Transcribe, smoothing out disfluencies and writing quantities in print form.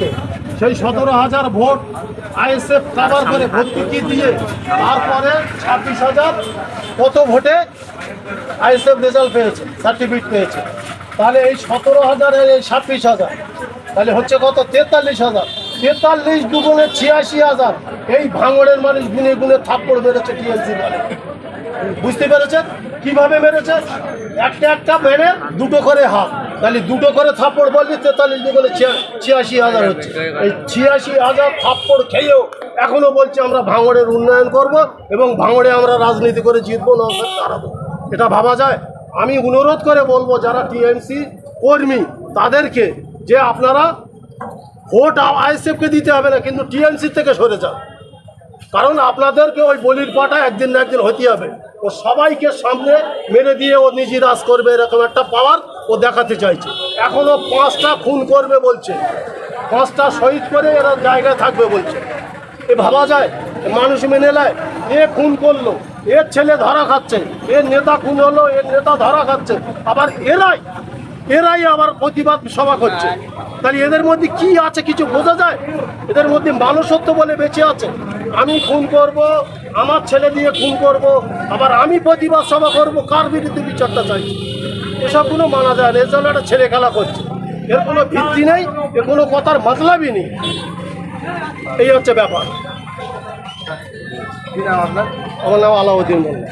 ভোটে, সেই 17,000 vote ISF cover করে ভর্তুকি দিয়ে তারপরে 26,000 কত ভোটে আইএসএফ রেজাল্ট পেয়েছে, সার্টিফিকেট পেয়েছে। তাহলে এই 17,000 এর এই 26,000 তাহলে হচ্ছে কত? 43,000। 43 দুগুণে 86,000 এই ভাঙড়ের মানুষ গুনে গুনে থাপ্পড় মেরেছে টিএমসি বলে। বুঝতে পেরেছেন কিভাবে মেরেছে? একটা মেরে দুটো করে হাত, তাহলে দুটো করে থাপ্পড় বললি 43 দুগুণে 86,000 হচ্ছে। এই 86,000 থাপ্পড় খেয়েও এখনো বলছে আমরা ভাঙড়ের উন্নয়ন করব এবং ভাঙড়ে আমরা রাজনীতি করে জিতবো, না দাঁড়াবো। এটা ভাবা যায়? আমি অনুরোধ করে বলবো যারা টিএমসি কর্মী তাদেরকে যে আপনারা ভোট আইএসএফকে দিতে হবে না, কিন্তু টিএমসি থেকে সরে যান। কারণ আপনাদেরকে ওই বলির পাটা একদিন না একদিন হতে হবে। ও সবাইকে সামনে মেরে দিয়ে ও নিজে রাজ করবে, এরকম একটা পাওয়ার ও দেখাতে চাইছে। এখনও 5টা খুন করবে বলছে, 5টা শহীদ করে এরা জায়গায় থাকবে বলছে। এ ভাবা যায়? মানুষ মেনে নেয়? এ খুন করলো, এর ছেলে ধরা খাচ্ছে, এর নেতা খুন হলো, এর নেতা ধরা খাচ্ছে, আবার এরাই আবার প্রতিবাদ সভা করছে। তাহলে এদের মধ্যে কি আছে কিছু বোঝা যায়? এদের মধ্যে মানুষত্ব বলে বেঁচে আছে? আমি খুন করব, আমার ছেলে দিয়ে খুন করব, আবার আমি প্রতিবাদ সভা করব, কার বিরুদ্ধে বিচারটা চাইছি? এসবগুলো মানা যায় না। এর জন্য একটা ছেলে খেলা করছে, এর কোনো ভিত্তি নেই, এর কোনো কথার মতলবই নেই। এই হচ্ছে ব্যাপার। আমার নাম আলাউদ্দিন মোল্লা।